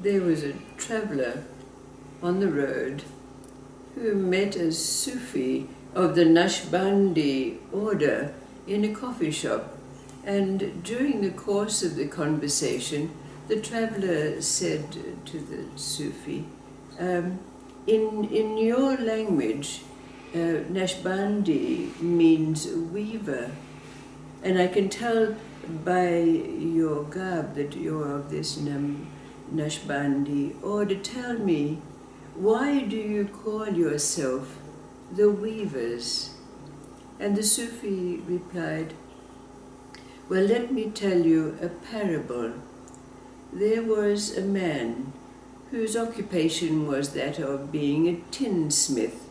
there was a traveller on the road who met a Sufi of the Naqshbandi order in a coffee shop, and during the course of the conversation, the traveller said to the Sufi, in your language, Naqshbandi means weaver, and I can tell by your garb that you're of this Naqshbandi order. Tell me, why do you call yourself the weavers? And the Sufi replied, well, let me tell you a parable. There was a man whose occupation was that of being a tinsmith,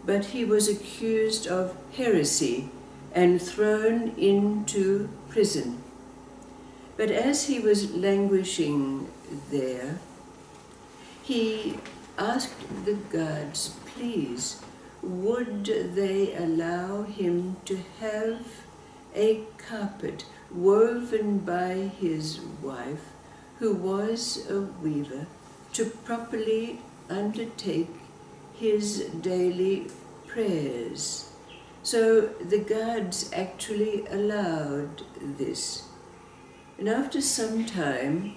but he was accused of heresy and thrown into prison. But as he was languishing there, he asked the guards, please, would they allow him to have a carpet woven by his wife, who was a weaver, to properly undertake his daily prayers. So the guards actually allowed this. And after some time,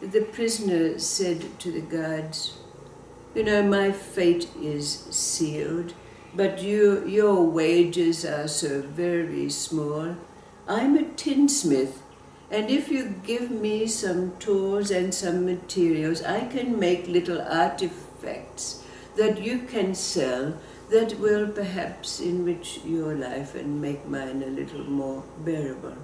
the prisoner said to the guards, you know, my fate is sealed, but your wages are so very small. I'm a tinsmith, and if you give me some tools and some materials, I can make little artifacts that you can sell that will perhaps enrich your life and make mine a little more bearable.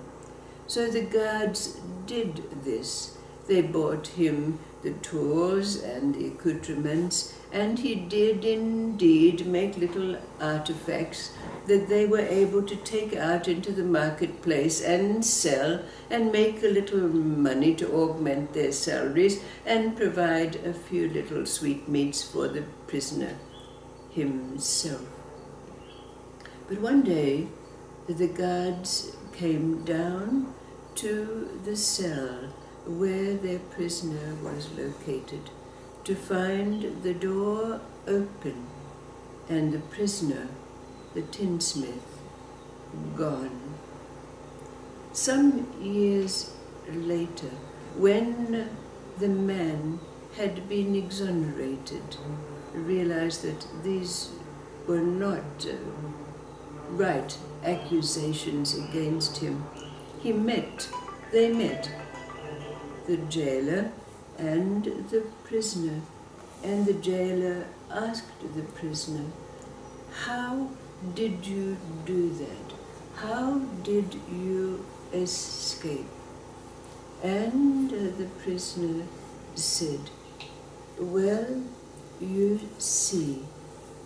So the guards did this. They bought him the tools and the accoutrements, and he did indeed make little artifacts that they were able to take out into the marketplace and sell and make a little money to augment their salaries and provide a few little sweetmeats for the prisoner himself. But one day the guards came down to the cell where their prisoner was located to find the door open and the prisoner, the tinsmith, gone. Some years later, when the man had been exonerated, realized that these were not right accusations against him, they met the jailer and the prisoner, and the jailer asked the prisoner, how did you do that? How did you escape? And the prisoner said, well, you see,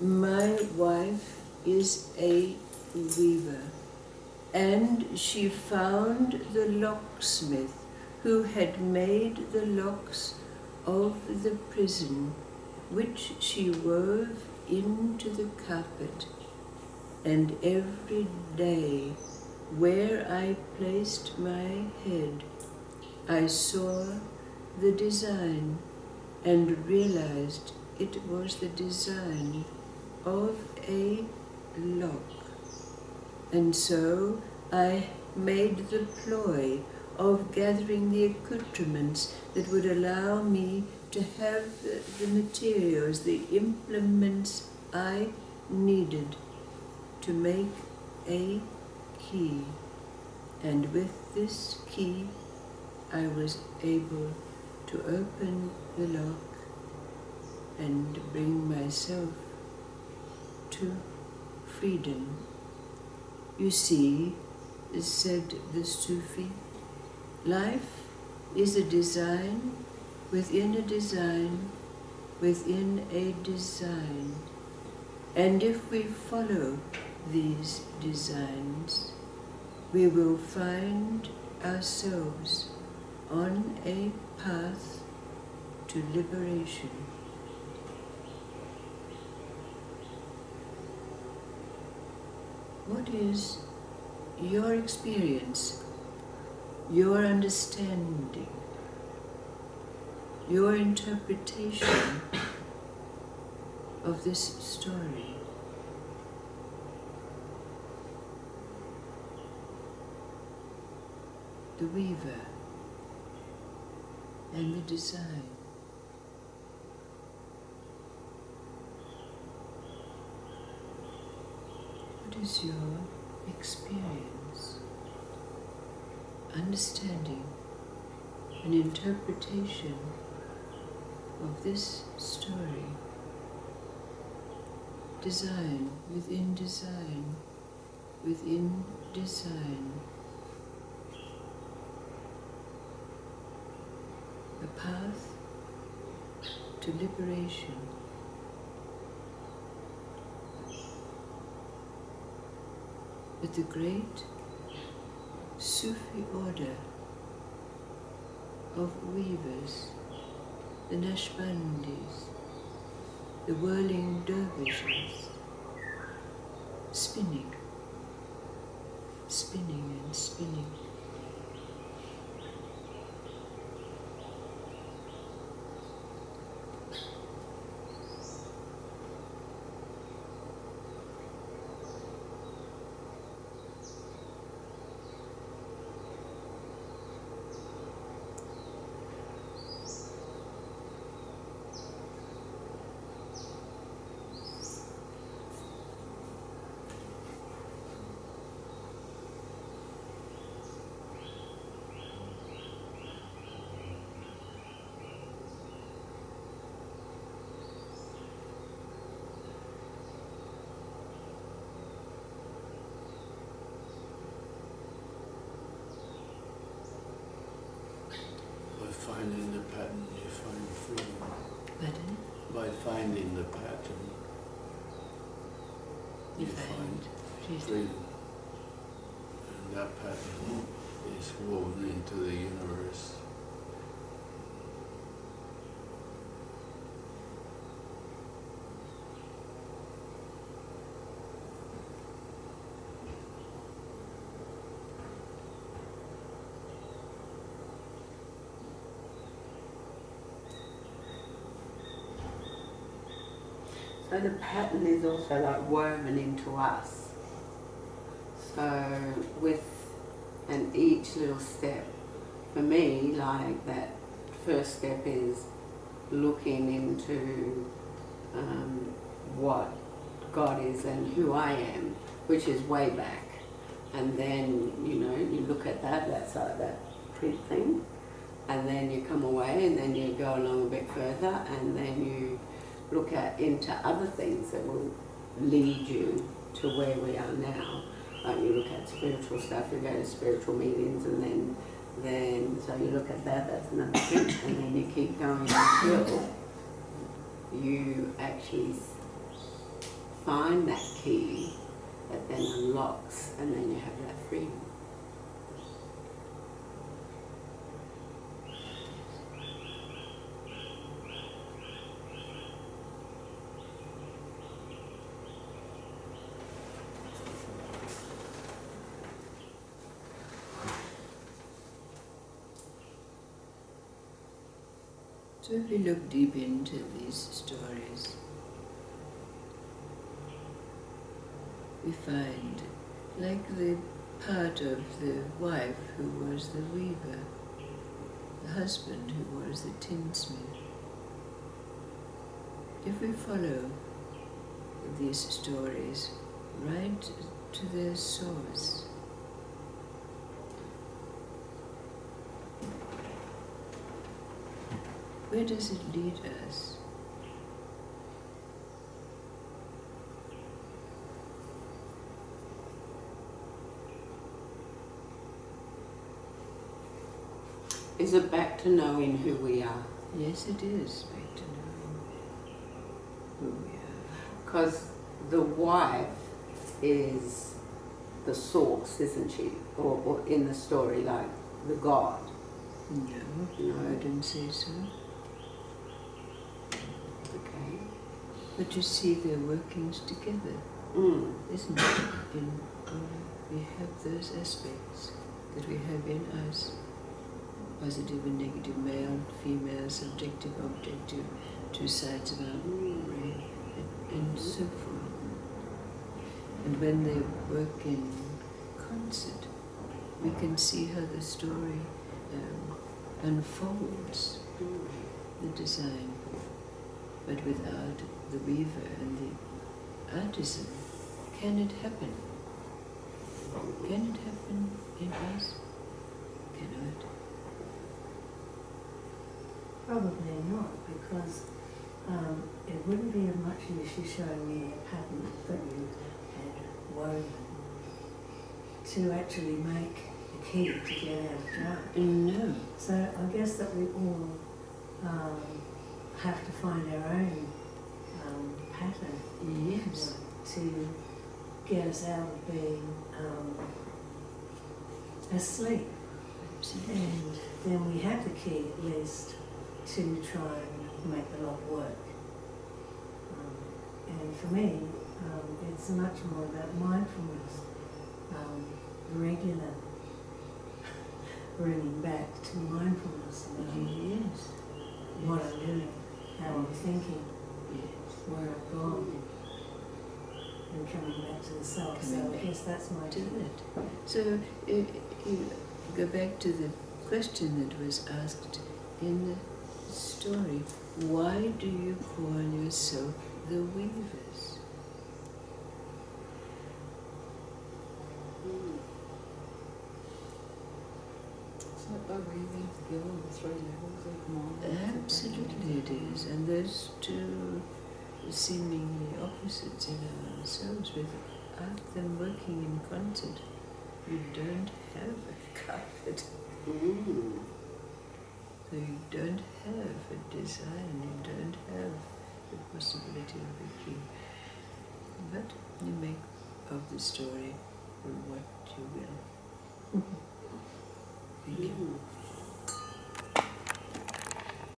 my wife is a weaver, and she found the locksmith who had made the locks of the prison, which she wove into the carpet. And every day, where I placed my head, I saw the design and realized it was the design of a lock. And so I made the ploy of gathering the accoutrements that would allow me to have the materials, the implements I needed to make a key. And with this key, I was able to open the lock and bring myself to freedom. You see, said the Sufi, life is a design within a design within a design. And if we follow these designs, we will find ourselves on a path to liberation. What is your experience, your understanding your interpretation of this story. The weaver and the design. What is your experience, understanding, and interpretation of this story? Design within design, within design. A path to liberation. With the great Sufi order of weavers, the Naqshbandis, the whirling dervishes, spinning, spinning and spinning. By finding the pattern, you find freedom. Pardon? By finding the pattern, you find freedom. And that pattern is woven into the universe. So the pattern is also like woven into us. So and each little step, for me, like that first step is looking into what God is and who I am, which is way back. And then, you look at that, that's like that print thing. And then you come away and then you go along a bit further and then you look into other things that will lead you to where we are now. Like you look at spiritual stuff, you go to spiritual meetings, and then so you look at that, that's another thing, and then you keep going until you actually find that key that then unlocks, and then you have that freedom. So if we look deep into these stories, we find, like the part of the wife who was the weaver, the husband who was the tinsmith. If we follow these stories right to their source, where does it lead us? Is it back to knowing who we are? Yes, it is back to knowing who we are. Because the wife is the source, isn't she? Or in the story, like the God. No, I didn't say so. Okay. But you see their workings together, isn't it? We have those aspects that we have in us by positive and negative, male, female, subjective, objective, two sides of our brain, and so forth. And when they work in concert, we can see how the story unfolds, the design. But without the weaver and the artisan, can it happen? Can it happen in us? Cannot. Probably not, because it wouldn't be of much use you showing me a pattern that you had woven to actually make a key to get out of jar. No. So I guess that we all have to find our own pattern. Yes. To get us out of being asleep. Absolutely. And then we have the key at least to try and make the lock work. And for me, it's much more about mindfulness, regular bringing back to mindfulness about Yes. what I'm doing, how I'm thinking, Yes. where I've gone, and coming back to the self. So Coming I back guess that's my to key. that. So you go back to the question that was asked in the story. Why do you call yourself the weavers? It's like by weaving together the three levels of mind. Absolutely it is. And those two seemingly opposites in ourselves, without them working in concert, you don't have a carpet. So you don't have a design, you don't have the possibility of a key. But you make of the story what you will.